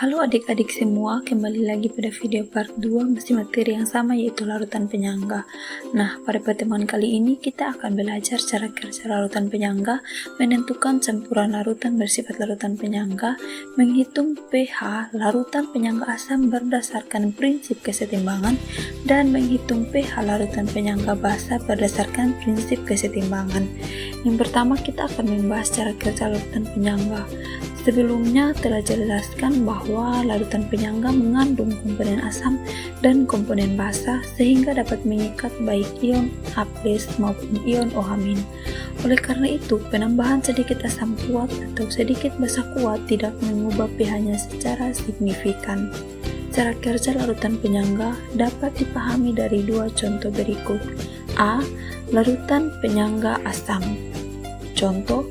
Halo adik-adik semua, kembali lagi pada video part 2 masih materi yang sama yaitu larutan penyangga. Nah, pada pertemuan kali ini kita akan belajar cara kerja larutan penyangga, menentukan campuran larutan bersifat larutan penyangga, menghitung pH larutan penyangga asam berdasarkan prinsip kesetimbangan, dan menghitung pH larutan penyangga basa berdasarkan prinsip kesetimbangan. Yang pertama kita akan membahas cara kerja larutan penyangga. Sebelumnya telah jelaskan bahwa larutan penyangga mengandung komponen asam dan komponen basa sehingga dapat mengikat baik ion H+ maupun ion OH-. Oleh karena itu, penambahan sedikit asam kuat atau sedikit basa kuat tidak mengubah pH-nya secara signifikan. Cara kerja larutan penyangga dapat dipahami dari dua contoh berikut. A. Larutan penyangga asam. Contoh,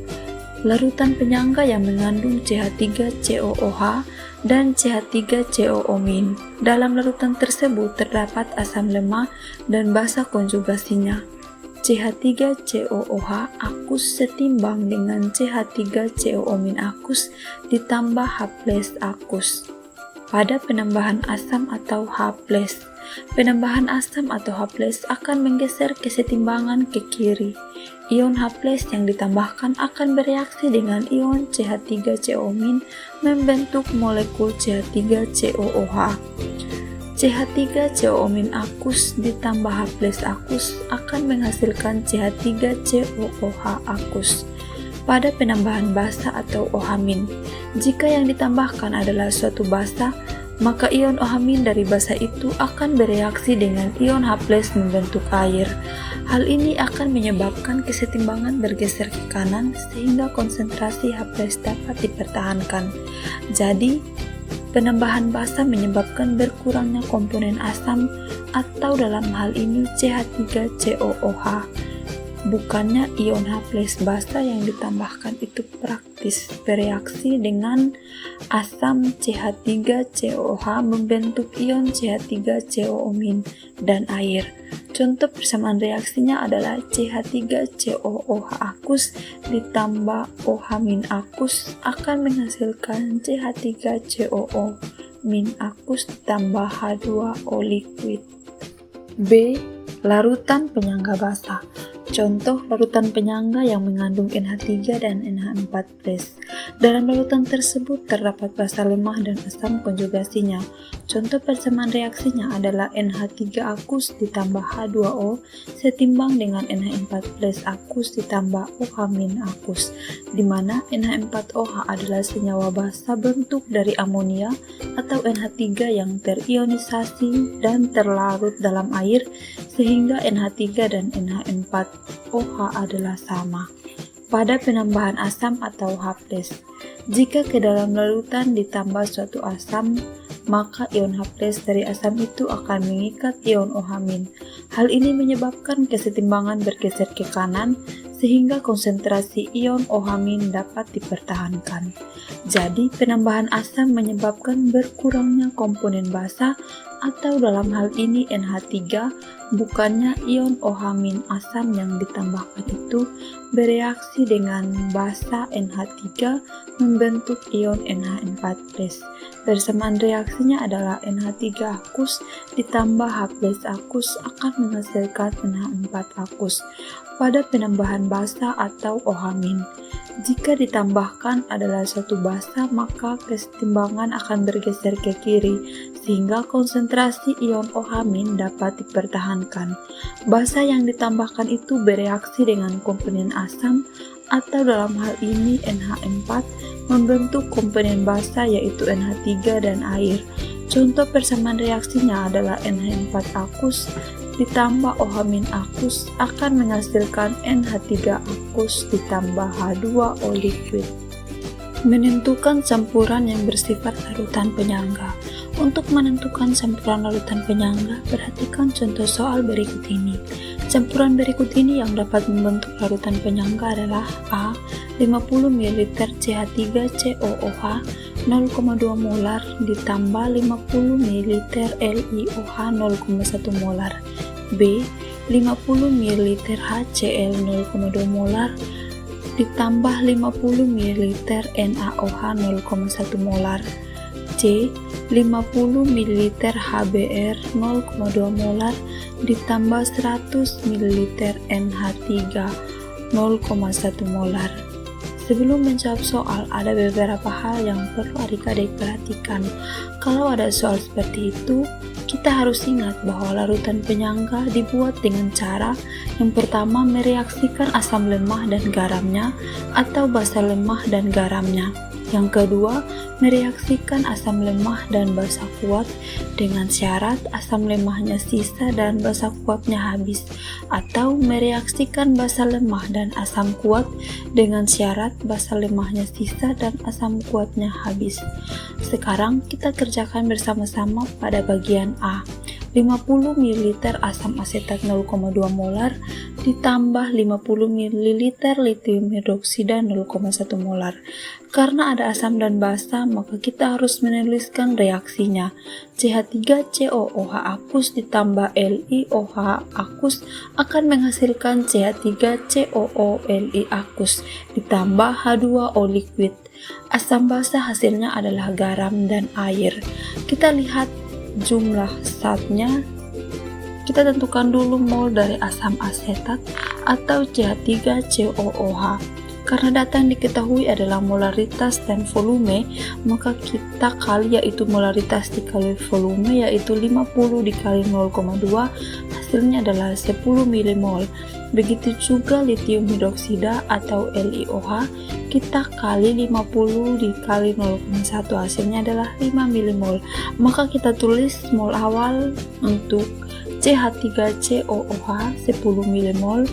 larutan penyangga yang mengandung CH3COOH dan CH3COO-. Dalam larutan tersebut terdapat asam lemah dan basa konjugasinya. CH3COOH akus setimbang dengan CH3COO- akus ditambah H+ akus. Pada penambahan asam atau H+, penambahan asam atau H+ akan menggeser kesetimbangan ke kiri. Ion H+ yang ditambahkan akan bereaksi dengan ion CH3COO- membentuk molekul CH3COOH. CH3COO- akus ditambah H+ akus akan menghasilkan CH3COOH akus. Pada penambahan basa atau OH-, jika yang ditambahkan adalah suatu basa, maka ion OH- dari basa itu akan bereaksi dengan ion H+ membentuk air. Hal ini akan menyebabkan kesetimbangan bergeser ke kanan sehingga konsentrasi H+ dapat dipertahankan. Jadi, penambahan basa menyebabkan berkurangnya komponen asam atau dalam hal ini CH3COOH. Bukannya ion H+ basa yang ditambahkan itu praktis bereaksi dengan asam CH3COOH membentuk ion CH3COO- dan air. Contoh persamaan reaksinya adalah CH3COOH akus ditambah OH- akus akan menghasilkan CH3COO- akus ditambah H2O liquid. B. Larutan penyangga basa. Contoh larutan penyangga yang mengandung NH3 dan NH4+. Dalam larutan tersebut terdapat basa lemah dan asam konjugasinya. Contoh persamaan reaksinya adalah NH3 akus ditambah H2O setimbang dengan NH4+ akus ditambah OH- akus, di mana NH4OH adalah senyawa basa bentuk dari amonia atau NH3 yang terionisasi dan terlarut dalam air sehingga NH3 dan NH4OH adalah sama. Pada penambahan asam atau H+, jika ke dalam larutan ditambah suatu asam, maka ion H+ dari asam itu akan mengikat ion OH-. Hal ini menyebabkan kesetimbangan bergeser ke kanan sehingga konsentrasi ion OH- dapat dipertahankan. Jadi, penambahan asam menyebabkan berkurangnya komponen basa atau dalam hal ini NH3, bukannya ion OH- asam yang ditambahkan itu bereaksi dengan basa NH3 membentuk ion NH4+. Persamaan reaksinya adalah NH3 akus ditambah H+ akus akan menghasilkan NH4 akus. Pada penambahan basa atau OH-, jika ditambahkan adalah suatu basa, maka kesetimbangan akan bergeser ke kiri sehingga konsentrasi ion OH- dapat dipertahankan. Basa yang ditambahkan itu bereaksi dengan komponen asam atau dalam hal ini NH4 membentuk komponen basa yaitu NH3 dan air. Contoh persamaan reaksinya adalah NH4 akus ditambah OH- akus akan menghasilkan NH3 akus ditambah H2O liquid. Menentukan campuran yang bersifat larutan penyangga. Untuk menentukan campuran larutan penyangga, perhatikan contoh soal berikut ini. Campuran berikut ini yang dapat membentuk larutan penyangga adalah A. 50 ml CH3COOH 0,2 molar ditambah 50 ml LiOH 0,1 molar. B. 50 ml HCl 0,2 molar ditambah 50 ml NaOH 0,1 molar. C. 50 ml HBr 0,2 molar ditambah 100 ml NH3 0,1 molar. Sebelum menjawab soal, ada beberapa hal yang perlu adik-adik perhatikan. Kalau ada soal seperti itu, kita harus ingat bahwa larutan penyangga dibuat dengan cara yang pertama mereaksikan asam lemah dan garamnya atau basa lemah dan garamnya. Yang kedua, mereaksikan asam lemah dan basa kuat dengan syarat asam lemahnya sisa dan basa kuatnya habis, atau mereaksikan basa lemah dan asam kuat dengan syarat basa lemahnya sisa dan asam kuatnya habis. Sekarang kita kerjakan bersama-sama pada bagian A. 50 ml asam asetat 0,2 molar ditambah 50 ml litium hidroksida 0,1 molar. Karena ada asam dan basa, maka kita harus menuliskan reaksinya. CH3COOH akus ditambah LiOH akus akan menghasilkan CH3COO Li akus ditambah H2O liquid. Asam basa hasilnya adalah garam dan air. Kita lihat jumlah zatnya. Kita tentukan dulu mol dari asam asetat atau CH3COOH. Karena data yang diketahui adalah molaritas dan volume, maka kita kali yaitu molaritas dikali volume, yaitu 50 dikali 0,2, hasilnya adalah 10 mmol. Begitu juga litium hidroksida atau LiOH, kita kali 50 dikali 0,1, hasilnya adalah 5 mmol. Maka kita tulis mol awal untuk CH3COOH 10 mmol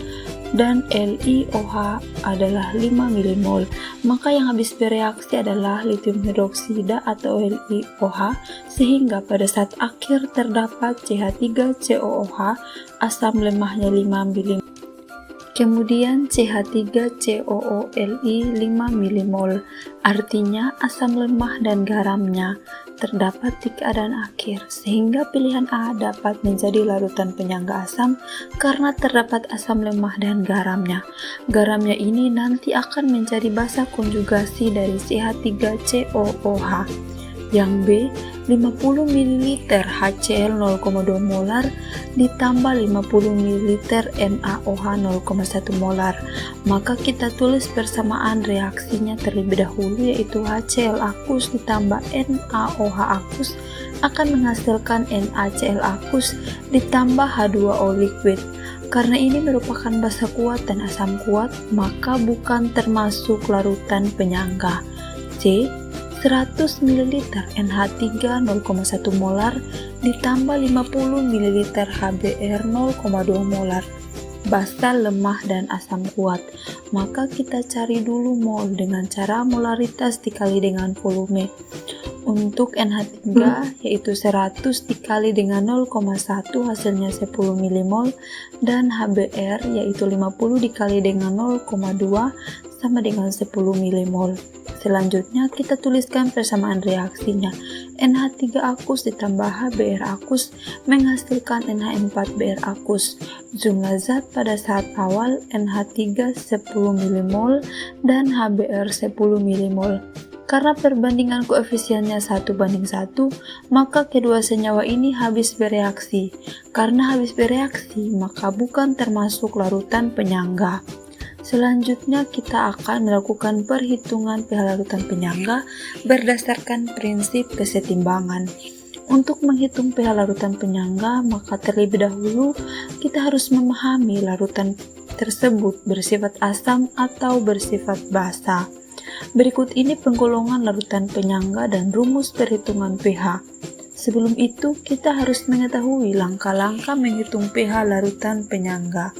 dan LiOH adalah 5 mmol. Maka yang habis bereaksi adalah litium hidroksida atau LiOH, sehingga pada saat akhir terdapat CH3COOH asam lemahnya 5 mmol. Kemudian CH3COOLi 5 mmol, artinya asam lemah dan garamnya terdapat di keadaan akhir, sehingga pilihan A dapat menjadi larutan penyangga asam karena terdapat asam lemah dan garamnya. Garamnya ini nanti akan menjadi basa konjugasi dari CH3COOH. Yang B, 50 ml HCl 0,2 molar ditambah 50 ml NaOH 0,1 molar. Maka kita tulis persamaan reaksinya terlebih dahulu, yaitu HCl akus ditambah NaOH akus akan menghasilkan NaCl akus ditambah H2O liquid. Karena ini merupakan basa kuat dan asam kuat, maka bukan termasuk larutan penyangga. C. 100 ml NH3 0,1 molar ditambah 50 ml HBr 0,2 molar. Basa lemah dan asam kuat. Maka kita cari dulu mol dengan cara molaritas dikali dengan volume. Untuk NH3 yaitu 100 dikali dengan 0,1 hasilnya 10 mmol, dan HBr yaitu 50 dikali dengan 0,2 sama dengan 10 mmol. Selanjutnya kita tuliskan persamaan reaksinya. NH3 akus ditambah HBr akus menghasilkan NH4Br akus. Jumlah zat pada saat awal NH3 10 mmol dan HBr 10 mmol. Karena perbandingan koefisiennya 1:1, maka kedua senyawa ini habis bereaksi. Karena habis bereaksi, maka bukan termasuk larutan penyangga. Selanjutnya kita akan melakukan perhitungan pH larutan penyangga berdasarkan prinsip kesetimbangan. Untuk menghitung pH larutan penyangga, maka terlebih dahulu kita harus memahami larutan tersebut bersifat asam atau bersifat basa. Berikut ini penggolongan larutan penyangga dan rumus perhitungan pH. Sebelum itu, kita harus mengetahui langkah-langkah menghitung pH larutan penyangga.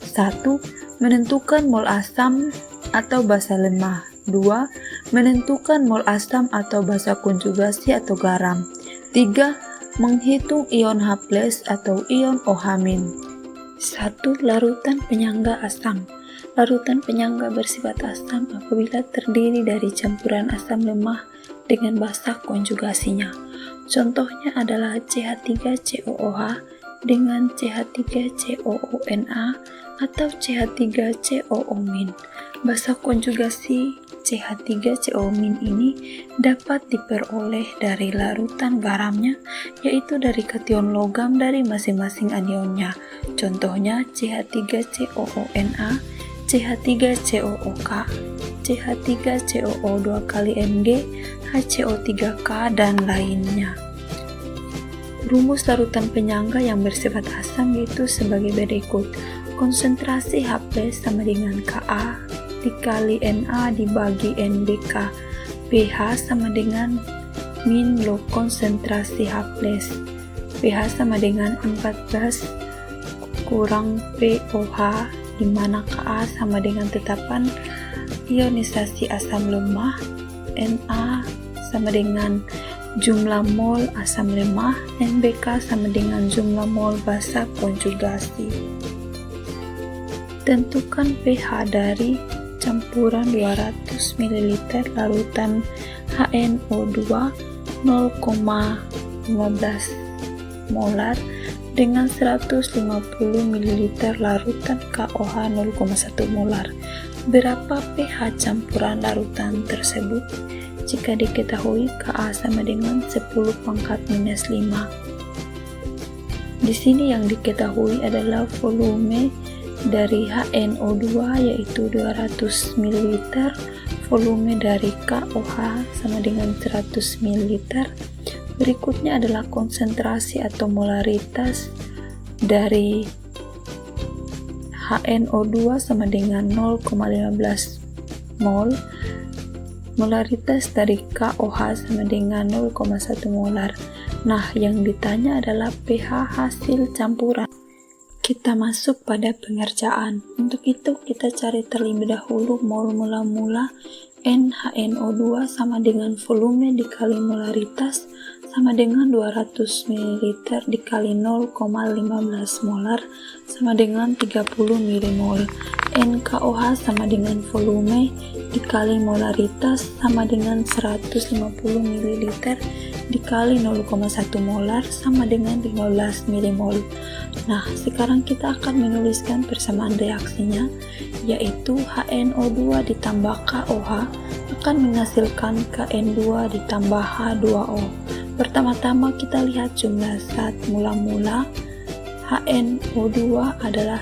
1. Menentukan mol asam atau basa lemah. 2. Menentukan mol asam atau basa konjugasi atau garam. 3. Menghitung ion H+ atau ion OH-. 1. Larutan penyangga asam. Larutan penyangga bersifat asam apabila terdiri dari campuran asam lemah dengan basa konjugasinya. Contohnya adalah CH3COOH dengan CH3COONa atau CH3COO-. Basa konjugasi CH3CO- ini dapat diperoleh dari larutan garamnya, yaitu dari kation logam dari masing-masing anionnya. Contohnya CH3COONa, CH3COOK, CH3COO2 kali Mg, HCO3K, dan lainnya. Rumus larutan penyangga yang bersifat asam yaitu sebagai berikut. Konsentrasi H+ sama dengan Ka dikali Na dibagi NBK. pH sama dengan min log konsentrasi H+. pH sama dengan 14 kurang POH, di mana Ka sama dengan tetapan ionisasi asam lemah, Na sama dengan jumlah mol asam lemah, NBK sama dengan jumlah mol basa konjugasi. Tentukan pH dari campuran 200 ml larutan HNO2 0,15 molar dengan 150 ml larutan KOH 0,1 molar. Berapa pH campuran larutan tersebut? Jika diketahui Ka sama dengan 10 pangkat minus 5. Di sini yang diketahui adalah volume dari HNO2 yaitu 200 ml, volume dari KOH sama dengan 100 ml. Berikutnya adalah konsentrasi atau molaritas dari HNO2 sama dengan 0,15 mol. Molaritas dari KOH sama dengan 0,1 molar. Nah, yang ditanya adalah pH hasil campuran. Kita masuk pada pengerjaan. Untuk itu kita cari terlebih dahulu mol mula-mula NHNO2 sama dengan volume dikali molaritas sama dengan 200 ml dikali 0,15 molar sama dengan 30 mmol. NKOH sama dengan volume dikali molaritas sama dengan 150 ml dikali 0,1 molar sama dengan 15 mmol. Nah, sekarang kita akan menuliskan persamaan reaksinya, yaitu HNO2 ditambah KOH akan menghasilkan KN2 ditambah H2O. Pertama-tama kita lihat jumlah zat mula-mula. HNO2 adalah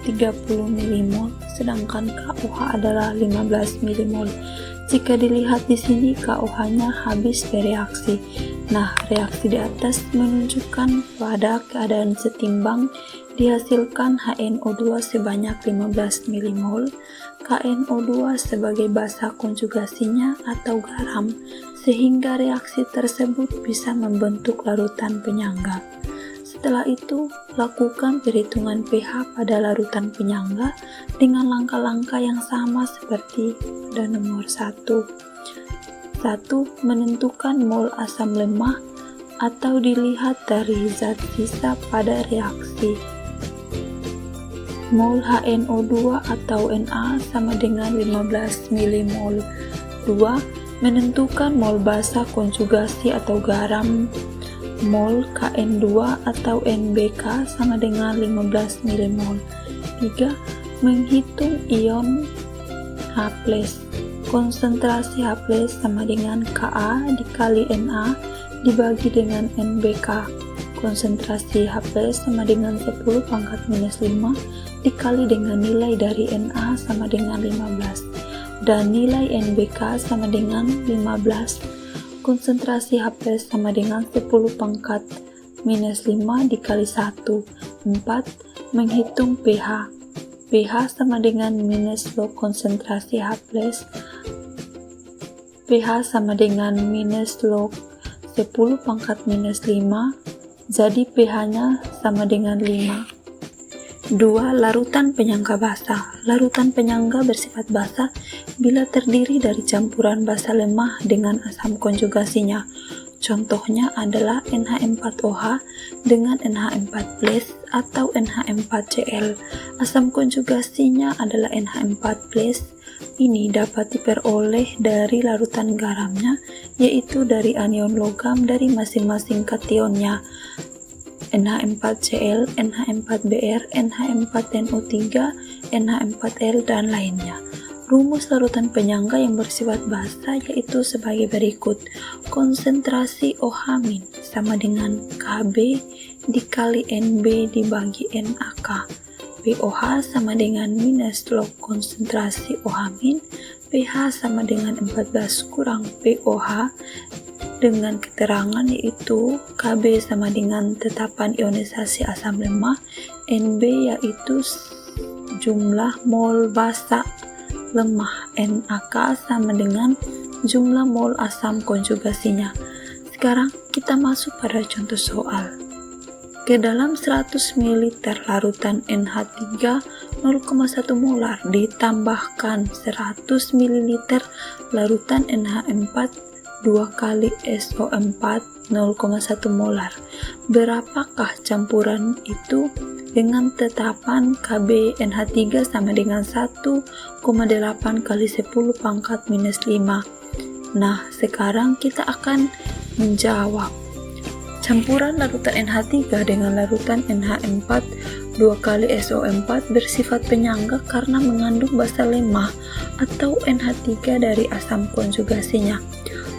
30 mmol, sedangkan KOH adalah 15 mmol. Jika dilihat di sini KOH-nya habis bereaksi. Nah, reaksi di atas menunjukkan pada keadaan setimbang dihasilkan HNO2 sebanyak 15 mmol, KNO2 sebagai basa konjugasinya atau garam, sehingga reaksi tersebut bisa membentuk larutan penyangga. Setelah itu, lakukan perhitungan pH pada larutan penyangga dengan langkah-langkah yang sama seperti pada nomor 1. 1. Menentukan mol asam lemah atau dilihat dari zat sisa pada reaksi. Mol HNO2 atau Na sama dengan 15 mmol. 2. Menentukan mol basa konjugasi atau garam. Mol KN2 atau NBK sama dengan 15 mmol. 3. Menghitung ion H+. Konsentrasi H+ sama dengan Ka dikali Na dibagi dengan NBK. Konsentrasi H+ sama dengan 10 pangkat minus 5 dikali dengan nilai dari Na sama dengan 15. Dan nilai NBK sama dengan 15. Konsentrasi H+ sama dengan 10 pangkat minus 5 dikali 1. 4. Menghitung pH. pH sama dengan minus log konsentrasi H+. pH sama dengan minus log 10 pangkat minus 5, jadi pH-nya sama dengan 5. 2. Larutan penyangga basa. Larutan penyangga bersifat basa bila terdiri dari campuran basa lemah dengan asam konjugasinya. Contohnya adalah NH4OH dengan NH4+ atau NH4Cl. Asam konjugasinya adalah NH4+. Ini dapat diperoleh dari larutan garamnya, yaitu dari anion logam dari masing-masing kationnya. NH4Cl, NH4Br, NH4NO3, NH4L, dan lainnya. Rumus larutan penyangga yang bersifat basa yaitu sebagai berikut. Konsentrasi OH- sama dengan Kb dikali Nb dibagi NaK. pOH sama dengan minus log konsentrasi OH-, pH sama dengan 14 kurang pOH dengan keterangan yaitu Kb sama dengan tetapan ionisasi asam lemah, Nb yaitu jumlah mol basa lemah, NaK sama dengan jumlah mol asam konjugasinya. Sekarang kita masuk pada contoh soal. Ke dalam 100 ml larutan NH3 0,1 molar ditambahkan 100 ml larutan NH4 2 kali SO4 0,1 molar. Berapakah campuran itu? Dengan tetapan Kb NH3 sama dengan 1,8 kali 10 pangkat minus 5. Nah, sekarang kita akan menjawab. Campuran larutan NH3 dengan larutan NH4 2 kali SO4 bersifat penyangga karena mengandung basa lemah atau NH3 dari asam konjugasinya.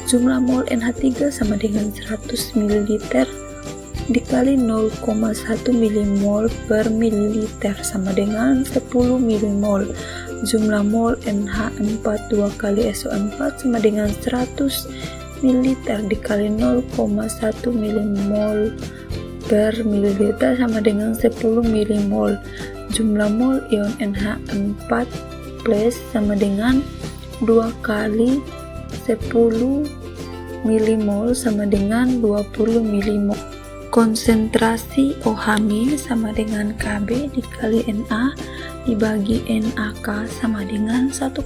Jumlah mol NH3 sama dengan 100 ml dikali 0,1 milimol per mililiter sama dengan 10 milimol. Jumlah mol NH4 2 kali SO4 sama dengan 100 ml dikali 0,1 milimol per mililiter sama dengan 10 milimol. Jumlah mol ion NH4 plus sama dengan 2 kali 10 milimol sama dengan 20 milimol. Konsentrasi OH- sama dengan Kb dikali Na dibagi NaK sama dengan 1,8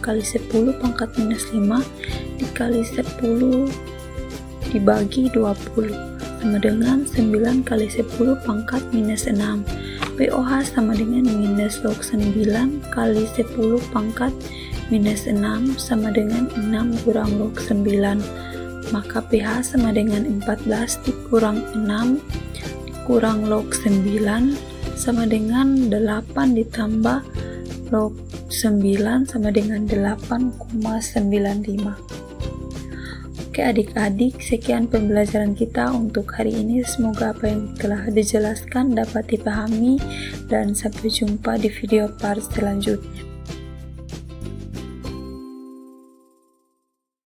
kali 10 pangkat minus 5 dikali 10 dibagi 20 sama dengan 9 kali 10 pangkat minus 6. pOH sama dengan minus log 9 kali 10 pangkat minus 6 sama dengan 6 kurang log 9. Maka pH sama dengan 14 dikurang 6 dikurang log 9 sama dengan 8 ditambah log 9 sama dengan 8,95. Oke adik-adik, sekian pembelajaran kita untuk hari ini. Semoga apa yang telah dijelaskan dapat dipahami dan sampai jumpa di video part selanjutnya.